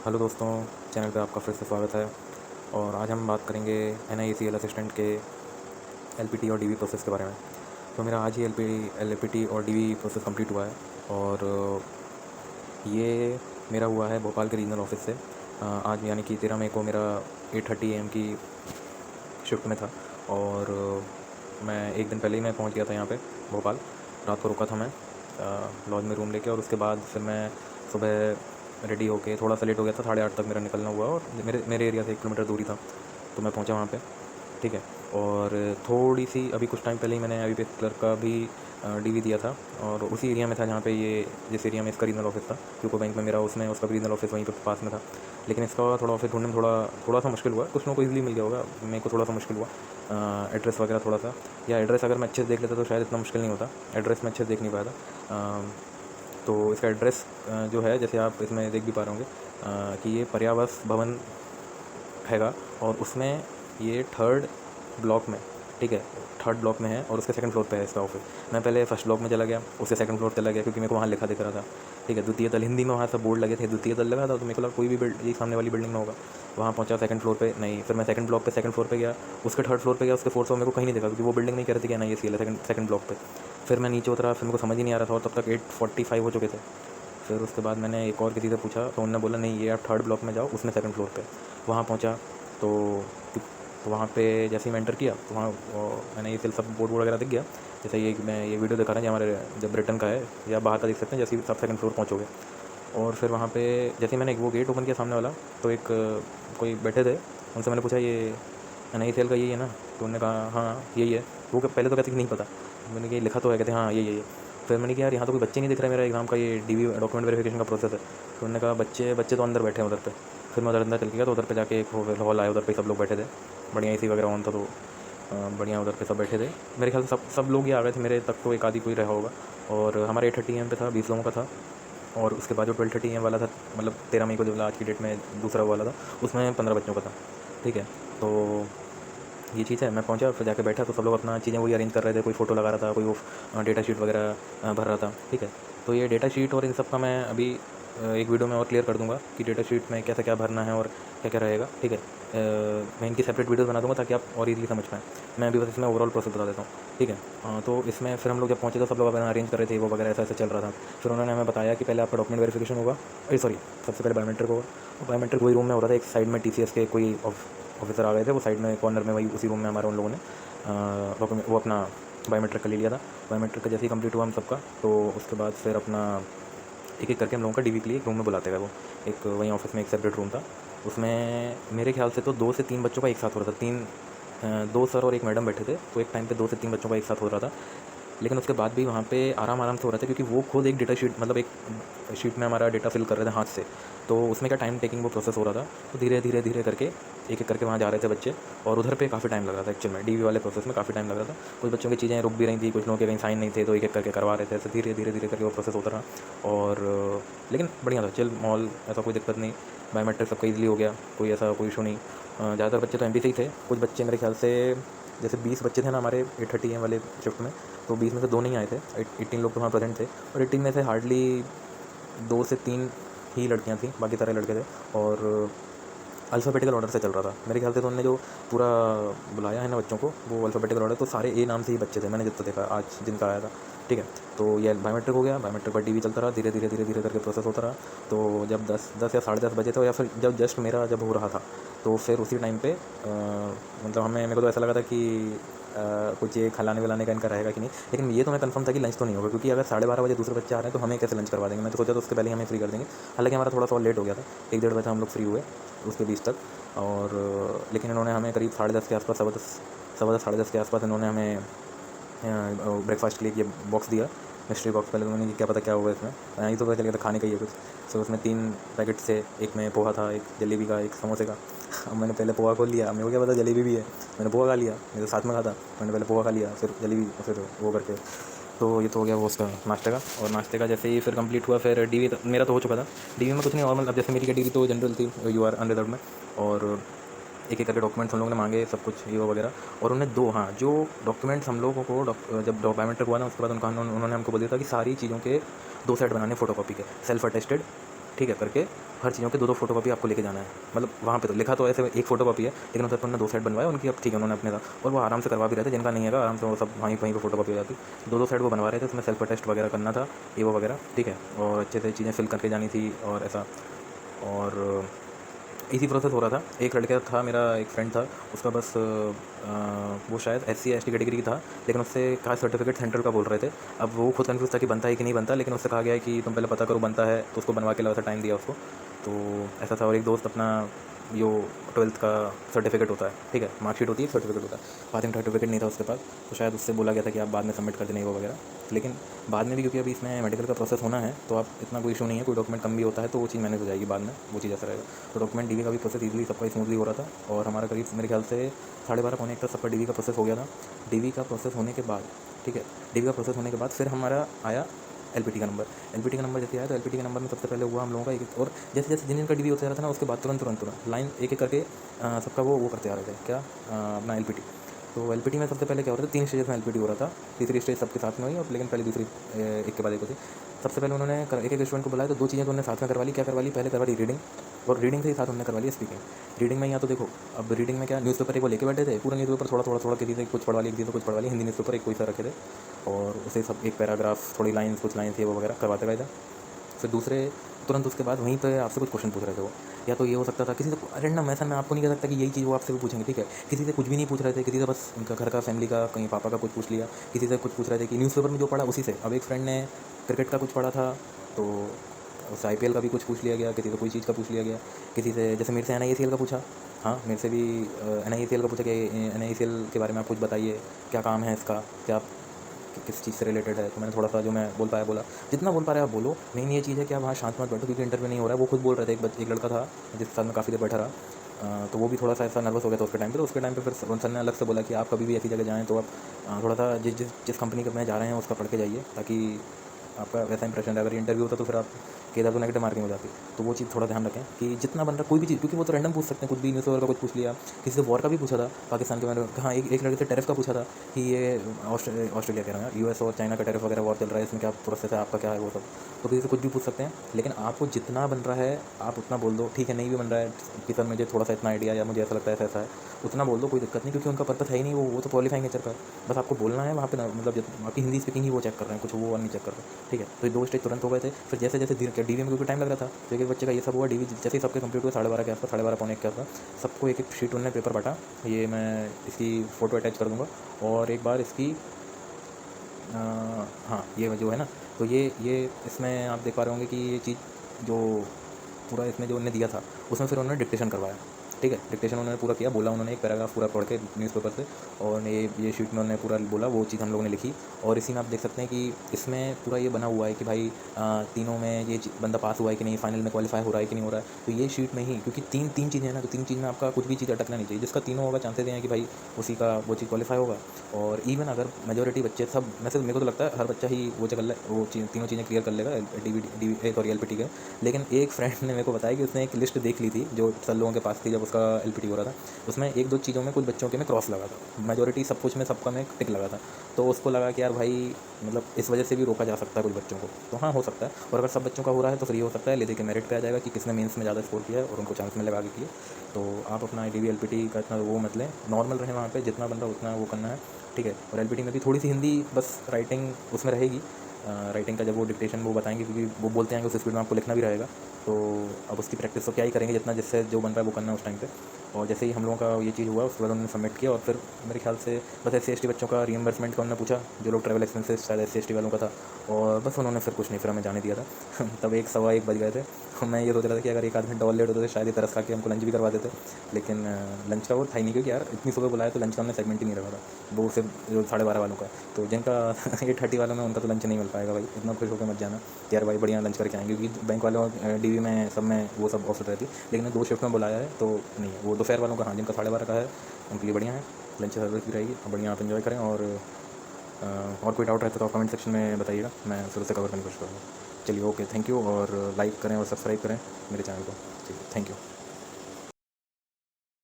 Hello दोस्तों, channel पे आपका फिर से स्वागत है। और आज हम बात करेंगे NIACL असिस्टेंट के LPT और DV प्रोसेस के बारे में। तो मेरा आज ही LPT और DV प्रोसेस कंप्लीट हुआ है। और ये मेरा हुआ है भोपाल के रीजनल ऑफिस से। आज यानी कि 13 मई को मेरा 8:30 AM की शिफ्ट में था। और मैं एक दिन पहले ही मैं पहुंच गया था यहाँ पे भोपाल। रात को रुका था मैं लॉज में रूम लेके। और उसके बाद फिर मैं सुबह रेडी होके, थोड़ा सा लेट हो गया था, 8:30 तक मेरा निकलना हुआ। और मेरे एरिया से 1 किलोमीटर दूरी था, तो मैं पहुंचा वहाँ पे। ठीक है। और थोड़ी सी अभी कुछ टाइम पहले ही मैंने IBPS क्लर्क का भी DV दिया था। और उसी एरिया में था जहाँ पे ये, जिस एरिया में इसका रीजनल ऑफिस था, यूको बैंक में मेरा, उसमें उसका रीजनल ऑफिस वहीं पे पास में था। लेकिन इसका थोड़ा ऑफिस ढूंढने में थोड़ा सा मुश्किल हुआ। कुछ लोगों को ईजिली मिल गया होगा, मेरे को थोड़ा सा मुश्किल हुआ। एड्रेस वगैरह थोड़ा सा, या एड्रेस अगर मैं अच्छे से देख लेता तो शायद इतना मुश्किल नहीं होता। एड्रेस मैं अच्छे से देख नहीं पाया था। तो इसका एड्रेस जो है, जैसे आप इसमें देख भी पा रहे होंगे कि ये पर्यावास भवन हैगा। और उसमें ये 3rd ब्लॉक में, ठीक है, 3rd ब्लॉक में है। और उसके 2nd फ्लोर पे है इसका ऑफिस। मैं पहले 1st ब्लॉक में चला गया, उसके 2nd फ्लोर चला गया, क्योंकि मेरे को वहाँ लिखा दिख रहा था। ठीक है, द्वितीय तल हिंदी में वहाँ सब बोर्ड लगे थे, द्वितीय तल लगा था। तो मेरे को लगा कोई भी बिल्डिंग सामने वाली बिल्डिंग में होगा। वहाँ पहुँचा 2nd फ्लोर पे, नहीं। फिर मैं 2nd ब्लॉक पे 2nd फ्लोर पे गया, उसके 3rd फ्लोर पे गया, उसके 4th फ्लोर मेरे को कहीं नहीं दिखा, क्योंकि वो बिल्डिंग नहीं कह रही थी कि NIACL है 2nd ब्लॉक पे। फिर मैं नीचे उतरा, फिर मेरे को समझ ही नहीं आ रहा था, और तब तक 8:45 हो चुके थे। फिर उसके बाद मैंने एक और किसी से पूछा, तो उन्होंने बोला नहीं, ये आप 3rd ब्लॉक में जाओ, उसमें 2nd फ्लोर पे। वहाँ पहुँचा तो वहाँ पे जैसे ही मैं एंटर किया, तो वहाँ मैंने ये सब बोर्ड वगैरह दिख गया। जैसे ये वीडियो दिखा रहे हैं, जो हमारे जब ब्रिटेन का है, या बाहर का देख सकते हैं, जैसे ही सब 2nd फ्लोर पहुँचोगे। और फिर वहाँ पे जैसे ही मैंने वो गेट ओपन किया सामने वाला, तो एक कोई बैठे थे। उनसे मैंने पूछा, ये NIACL का यही है ना? तो उन्होंने कहा हाँ यही है। वो पहले तो कहते कि नहीं पता। मैंने कहा लिखा तो है, कहते हाँ यही है। फिर मैंने कहा यार, यहाँ तो कोई बच्चे नहीं दिख रहे, मेरा एग्ज़ाम का ये DV डॉक्यूमेंट वेरिफिकेशन का प्रोसेस है। तो उन्होंने कहा बच्चे तो अंदर बैठे हैं उधर पे। फिर मैं उधर अंदर चल गया, तो उधर पे जाके एक हॉल आया, उधर पे सब लोग बैठे थे, बढ़िया AC वगैरह ऑन था। तो बढ़िया उधर पे सब बैठे थे। मेरे ख्याल से सब लोग ही आ गए थे मेरे तक, तो एक आधी कोई रहा होगा। और हमारे 8:30 AM पे था, 20 लोगों का था। और उसके बाद जो 12:30 AM वाला था, मतलब 13 मई को जो आज की डेट में दूसरा वाला था, उसमें 15 बच्चों का था। ठीक है। तो ये चीज़ है। मैं पहुंचा, फिर जाके बैठा, तो सब लोग अपना चीज़ें वही अरेंज कर रहे थे। कोई फ़ोटो लगा रहा था, कोई वो डेटा शीट वगैरह भर रहा था। ठीक है। तो ये डेटा शीट और इन सब का मैं अभी एक वीडियो में और क्लियर कर दूंगा कि डेटा शीट में कैसा क्या भरना है और क्या क्या रहेगा। ठीक है। मैं इनकी सेपरेट वीडियोस बना दूंगा, ताकि आप और इजीली समझ पाएँ। मैं अभी बस इसमें ओवरऑल प्रोसेस बता देता हूँ। ठीक है। तो इसमें फिर हम लोग जब पहुँचे, तो सब लोग अपना अरेंज कर रहे थे, वो वगैरह ऐसा ऐसा चल रहा था। फिर उन्होंने हमें बताया कि पहले आपका डॉक्यूमेंट वेरिफिकेशन होगा, सॉरी, सबसे पहले बायोमेट्रिक होगा। और बायोमेट्रिक वही रूम में हो रहा था, एक साइड में TCS के कोई ऑफिसर आ गए थे, वो साइड में कॉर्नर में, वही उसी रूम में हमारा उन लोगों ने डॉक्यूमेंट, वो अपना बायोमेट्रिक का ले लिया था। बायोमेट्रिक का जैसे ही कंप्लीट हुआ हम सबका, तो उसके बाद फिर अपना एक एक करके हम लोगों का DV के लिए एक रूम में बुलाते गए। वो एक वहीं ऑफिस में एक सेपरेट रूम था। उसमें मेरे ख्याल से तो 2 से 3 बच्चों का एक साथ हो रहा था। 2 सर और एक मैडम बैठे थे, तो एक टाइम पे 2 से 3 बच्चों का एक साथ हो रहा था। लेकिन उसके बाद भी वहाँ पे आराम से हो रहा था, क्योंकि वो खुद एक डेटा शीट, मतलब एक शीट में हमारा डेटा फिल कर रहे थे हाथ से। तो उसमें क्या टाइम टेकिंग वो प्रोसेस हो रहा था। तो धीरे धीरे धीरे करके एक एक करके वहाँ जा रहे थे बच्चे। और उधर पे काफ़ी टाइम लग रहा था, एक्चुअल में DV वाले प्रोसेस में काफ़ी टाइम लग रहा था। कुछ बच्चों की चीज़ें रुक भी रही थी, कुछ लोगों के कहीं साइन नहीं थे, तो एक एक करके करवा रहे थे। ऐसे धीरे धीरे धीरे करके वो प्रोसेस होता रहा। और लेकिन बढ़िया था, चिल माहौल, ऐसा कोई दिक्कत नहीं। बायोमेट्रिक सबका ईजिली हो गया, कोई ऐसा कोई इशू नहीं। ज़्यादातर बच्चे तो MP से ही थे। कुछ बच्चे मेरे ख्याल से, जैसे 20 बच्चे थे ना हमारे 8:30 AM वाले शिफ्ट में, तो 20 में से 2 नहीं आए थे। 18 लोग तो वहाँ प्रेजेंट थे। और 18 में से हार्डली 2 से 3 ही लड़कियाँ थीं, बाकी सारे लड़के थे। और अल्फ़ाबेटिकल ऑर्डर से चल रहा था मेरे ख्याल से। तो उन्होंने जो पूरा बुलाया है ना बच्चों को, वो अल्फ़ाबेटिकल ऑर्डर, तो सारे A नाम से ही बच्चे थे, मैंने जितना देखा आज जिनका आया था। ठीक है। तो ये बायोमेट्रिक हो गया। बायोमेट्रिक पर DV चलता रहा, धीरे धीरे धीरे धीरे करके प्रोसेस होता रहा। तो जब 10 या 10:30 बजे थे, या फिर जब जस्ट मेरा जब हो रहा था, तो फिर उसी टाइम पे मतलब मेरे को तो ऐसा लगा था कि कुछ ये खिलाने विलाने का इनका रहेगा कि नहीं। लेकिन ये तो मैं कंफर्म था कि लंच तो नहीं होगा, क्योंकि अगर 12:30 बजे दूसरे बच्चे आ रहे हैं, तो हमें कैसे लंच करवा देंगे। मैं तो सोचा तो उसके पहले ही हमें फ्री कर देंगे। हालांकि हमारा थोड़ा सा लेट हो गया था, 1-1:30 बजे हम लोग फ्री हुए उसके बीच तक। और लेकिन इन्होंने हमें करीब 10:30 के आसपास, 10:15 10:30 के आसपास इन्होंने हमें ब्रेकफास्ट के लिए ये बॉक्स दिया, मिस्ट्री बॉक्स। पहले उन्होंने क्या पता क्या होगा इसमें, नहीं तो पता चल गया था खाने का ही है कुछ। सो उसमें 3 पैकेट थे, एक में पोहा था, एक जलेबी का, एक समोसे का। अब मैंने पहले पोहा खोल लिया, मेरे को क्या पता जलेबी भी है। मैंने पोहा खा लिया, मेरे साथ में खा था। मैंने पहले पोहा खा लिया, फिर जलेबी, फिर वो करके। तो ये तो हो गया वो उसका नाश्ते का। और नाश्ते का जैसे ही फिर कंप्लीट हुआ, फिर DV मेरा तो हो चुका था। DV में कुछ नहीं, नॉर्मल। अब जैसे मेरी कैटेगरी तो जनरल थी, UR अनरिजर्व में। और एक एक करके डॉक्यूमेंट्स हम लोगों ने मांगे, सब कुछ ये वगैरह। और उन्हें जो डॉक्यूमेंट्स हम लोगों को जब बायोमेट्रिक हुआ ना, उसके बाद उन्होंने हमको बोल दिया था कि सारी चीज़ों के 2 सेट बनाने फ़ोटोकॉपी के, सेल्फ अटेस्टेड ठीक है, करके हर चीज़ों के 2-2 फ़ोटोकॉपी आपको लेके जाना है। मतलब वहाँ पे तो लिखा तो ऐसे एक फ़ोटोकॉपी है, लेकिन उधर उन्होंने 2 सेट बनवाए उनकी। अब ठीक है, उन्होंने अपने था और वो आराम से करवा भी रहे थे, जिनका नहीं है आराम से वो सब वहीं वहीं पे फ़ोटोकॉपी हो जाती। 2-2 सेट वो बनवा रहे थे, उसमें सेल्फ अटेस्ट वगैरह करना था, ये वो वगैरह, ठीक है, और अच्छे से चीज़ें फिल करके जानी थी और ऐसा। और इसी प्रोसेस हो रहा था। एक लड़का था, मेरा एक फ्रेंड था, उसका बस वो शायद SC या ST कैटेगरी की था, लेकिन उससे कास्ट सर्टिफिकेट सेंट्रल का बोल रहे थे। अब वो खुद कन्फ्यूज़ था कि बनता है कि नहीं बनता, लेकिन उससे कहा गया है कि तुम पहले पता करो बनता है, तो उसको बनवा के लगा था, टाइम दिया उसको। तो ऐसा था। और एक दोस्त अपना जो 12th का सर्टिफिकेट होता है, ठीक है, मार्कशीट होती है, सर्टिफिकेट होता है, पासिंग सर्टिफिकेट नहीं था उसके पास, तो शायद उससे बोला गया था कि आप बाद में सबमिट कर देने वो वगैरह। लेकिन बाद में भी, क्योंकि अभी इसमें मेडिकल का प्रोसेस होना है, तो आप इतना कोई इशू नहीं है, कोई डॉक्यूमेंट कम भी होता है तो वो चीज़ मैनेज हो जाएगी बाद में, वो चीज़ ऐसा रहेगा। तो डॉक्यूमेंट DV का भी प्रोसेस ईजिली सबका स्मूथली हो रहा था, और हमारा करीब मेरे ख्याल से 12:30 पौने 1 तक सबका DV का प्रोसेस हो गया था। DV का प्रोसेस होने के बाद, ठीक है, DV का प्रोसेस होने के बाद फिर हमारा आया LPT का नंबर। LPT का नंबर जैसे आया तो LPT के नंबर में सबसे पहले हुआ हम लोगों का एक, और जैसे जैसे जिन का DV होता जा रहा था ना, उसके बाद तुरंत लाइन एक एक करके सबका वो करते आ रहे थे, क्या अपना LPT। तो LPT में सबसे पहले क्या हो रहा था, 3 स्टेजेस में LPT हो रहा था, तीसरी स्टेज सबके साथ में हुई, और लेकिन पहले दूसरी एक के बाद एक होती। सबसे पहले उन्होंने एक एक स्टूडेंट को बुलाया, तो 2 चीज़ें तो उन्होंने साथ में करवा ली। क्या करवा ली? पहले करवा ली रीडिंग, और रीडिंग के ही साथ उन्होंने करवा ली स्पीकिंग। रीडिंग में या तो देखो, अब रीडिंग में क्या, न्यूज़पेपर एक वो लेके बैठे थे, पूरा न्यूज़पेपर थोड़ा किसी से कुछ पढ़वा ली, किसी से कुछ पढ़वा ली, हिंदी न्यूज़पेपर एक कोई सा रखे थे, और उसे सब एक पैराग्राफ, थोड़ी लाइन्स, कुछ लाइन्स ये वो वगैरह करवाते गए थे। फिर दूसरे तुरंत उसके बाद वहीं पे आपसे कुछ क्वेश्चन पूछ रहे थे वो, या तो ये हो सकता था किसी से रैंडम, ऐसा मैं आपको नहीं कह सकता कि यही चीज़ वो आपसे भी पूछेंगे, ठीक है। किसी से कुछ भी नहीं पूछ रहे थे, किसी से बस उनका घर का, फैमिली का, कहीं पापा का कुछ पूछ लिया, किसी से कुछ पूछ रहे थे कि न्यूज़पेपर में जो पढ़ा उसी से। अब एक फ्रेंड ने क्रिकेट का कुछ पढ़ा था, तो उससे IPL का भी कुछ पूछ लिया गया, किसी से कोई चीज़ का पूछ लिया गया, किसी से जैसे मेरे से NICL का पूछा। हाँ, मेरे से भी NICL का पूछा कि NICL के बारे में आप कुछ बताइए, क्या काम है इसका, क्या किस चीज़ से रिलेटेड है। तो मैंने थोड़ा सा जो मैं बोल पाया बोला, जितना बोल पा रहे आप बोलो। मेन ये चीज़ है कि आप वहाँ शांत मत बैठो, क्योंकि इंटरव्यू नहीं हो रहा है। वो खुद बोल रहे थे, एक लड़का था जिसके साथ मैं काफ़ी देर बैठा रहा, तो वो भी थोड़ा सा ऐसा नर्वस हो गया था उसके टाइम पे। तो उसके टाइम पे फिर सर ने अलग से बोला कि आप कभी भी ऐसी जगह जाएँ तो आप थोड़ा सा जिस कंपनी का मैं जा रहे हैं उसका पढ़ के जाइए, ताकि आपका वैसा इंप्रेशन रहे। अगर इंटरव्यू होता तो फिर आप के इधर तो नेगेटिव मार्किंग हो जाती। तो वो चीज़ थोड़ा ध्यान रखें कि जितना बन रहा कोई भी चीज़, क्योंकि वो तो रैंडम पूछ सकते हैं, कुछ भी न्यूज़पेपर का कुछ पूछ लिया, किसी से वॉर का भी पूछा था पाकिस्तान के। मैंने हाँ, एक लड़के से टैरिफ का पूछा था कि ये ऑस्ट्रेलिया कह रहा है, US और चाइना का टैरिफ वगैरह वॉर चल रहा है, इसमें क्या प्रोसेस है आपका, क्या है वो सब। तो किसी से कुछ भी पूछ सकते हैं, लेकिन आपको जितना बन रहा है आप उतना बोल दो, ठीक है। नहीं भी बन रहा है कि सर मुझे थोड़ा सा इतना आइडिया, या मुझे ऐसा लगता है ऐसा है, उतना बोल दो, कोई दिक्कत नहीं, क्योंकि उनका पर्पस है ही नहीं, वो तो क्वालिफाइंग नेचर का है। बस आपको बोलना है वहाँ पे ना, मतलब आपकी हिंदी स्पीकिंग ही वो चेक कर रहे हैं, कुछ वो और नहीं चेक कर रहे, ठीक है। तो 2 स्टेज तुरंत हो गए थे। फिर जैसे जैसे DV में क्योंकि टाइम लग रहा था, तो एक बच्चे का ये सब हुआ। DV जैसे ही सबके कंप्लीट हुए 12:30 के आसपास, 12:30 पौने 1 के आसपास, सबको एक एक शीट उन्होंने पेपर बांटा। ये मैं इसकी फ़ोटो अटैच कर दूँगा, और एक बार इसकी हाँ, ये जो है ना, तो ये इसमें आप देख पा रहे होंगे कि ये चीज़ जो पूरा इसमें जो उन्होंने दिया था, उसमें फिर उन्होंने डिक्टेशन करवाया, ठीक है। डिक्टेशन उन्होंने पूरा किया, बोला उन्होंने एक पैराग्राफ पूरा पढ़ के न्यूज़पेपर से, और ये शीट में उन्होंने पूरा बोला, वो चीज़ हम लोगों ने लिखी। और इसी में आप देख सकते हैं कि इसमें पूरा ये बना हुआ है कि भाई तीनों में ये बंदा पास हुआ है कि नहीं, फाइनल में क्वालिफाई हो रहा है कि नहीं हो रहा है। तो ये शीट में ही, क्योंकि तीन चीज़ें हैं ना, तो 3 चीज़ में आपका कुछ भी चीज़ अटकना नहीं चाहिए। जिसका तीनों होगा, चांसेस हैं कि भाई उसी का वो चीज़ क्वालिफाई होगा। और इवन अगर मेजोरिटी बच्चे सब, वैसे मेरे को तो लगता है हर बच्चा ही वो तीनों चीज़ें क्लियर कर लेगा सॉरी LPT का। लेकिन एक फ्रेंड ने मेरे को बताया कि उसने एक लिस्ट देख ली थी जो सर लोगों के पास थी जब उसका LPT हो रहा था। उसमें 1-2 चीज़ों में कुछ बच्चों के में क्रॉस लगा था, मेजोरिटी सब कुछ में सबका में टिक लगा था। तो उसको लगा कि यार भाई, मतलब इस वजह से भी रोका जा सकता है कुछ बच्चों को। तो हाँ, हो सकता है। और अगर सब बच्चों का हो रहा है तो फिर ये हो सकता है ले दे के मेरिट पे आ जाएगा कि किसने मेंस में ज़्यादा स्कोर किया है, और उनको चांस मिलेगा आगे किए। तो आप अपना DV LPT का इतना वो मत लें, नॉर्मल रहे वहाँ पे, जितना बन रहा उतना वो करना है, ठीक है। और LPT में भी थोड़ी सी हिंदी, बस राइटिंग उसमें रहेगी। राइटिंग का जब वो डिक्टेशन वो बताएंगे, क्योंकि वो बोलते हैं कि उस स्पीड में आपको लिखना भी रहेगा। तो अब उसकी प्रैक्टिस तो क्या ही करेंगे, जितना जिससे जो बन रहा है वो करना है उस टाइम पे। और जैसे ही हम लोगों का ये चीज़ हुआ, उसके बाद उन्होंने सबमिट किया। और फिर मेरे ख्याल से बस SC/ST बच्चों का रीइंबर्समेंट का उन्होंने पूछा, जो लोग ट्रैवल एक्सपेंसेस शायद SC/ST वालों का था, और बस उन्होंने फिर कुछ नहीं, फिर हमें जाने दिया था। तब 1 सवा 1 बज गए थे। मैं ये सोच रहा था कि अगर 1 आध घंटा और लेट होता तो शायद ये तरस खा के हमको लंच भी करवा देते, लेकिन लंच का वो था ही नहीं, क्योंकि यार इतनी सुबह बुलाया तो लंच का हमने सेगमेंट ही नहीं रखा था। वो सिर्फ जो 12:30 वालों का, तो जिनका 8:30 वालों में उनका तो लंच नहीं मिल पाएगा भाई। इतना खुश होकर मत जाना यार भाई, बढ़िया लंच करके आएंगे, क्योंकि बैंक वालों DV में सब में वो सब ऑफर रहती, लेकिन 2 शिफ्ट में बुलाया है तो नहीं। वो दोपहर वालों का, हाँ, जिनका 12:30 का है उनके लिए बढ़िया है, लंच सर्विस भी रहेगी, बढ़िया आप इन्जॉय करें। और कोई डाउट रहता तो आप कमेंट सेक्शन में बताइएगा, मैं फिर उसे कवर करने की कोशिश करूँगा। चलिए, ओके, थैंक यू। और लाइक करें और सब्सक्राइब करें मेरे चैनल को। चलिए, थैंक यू।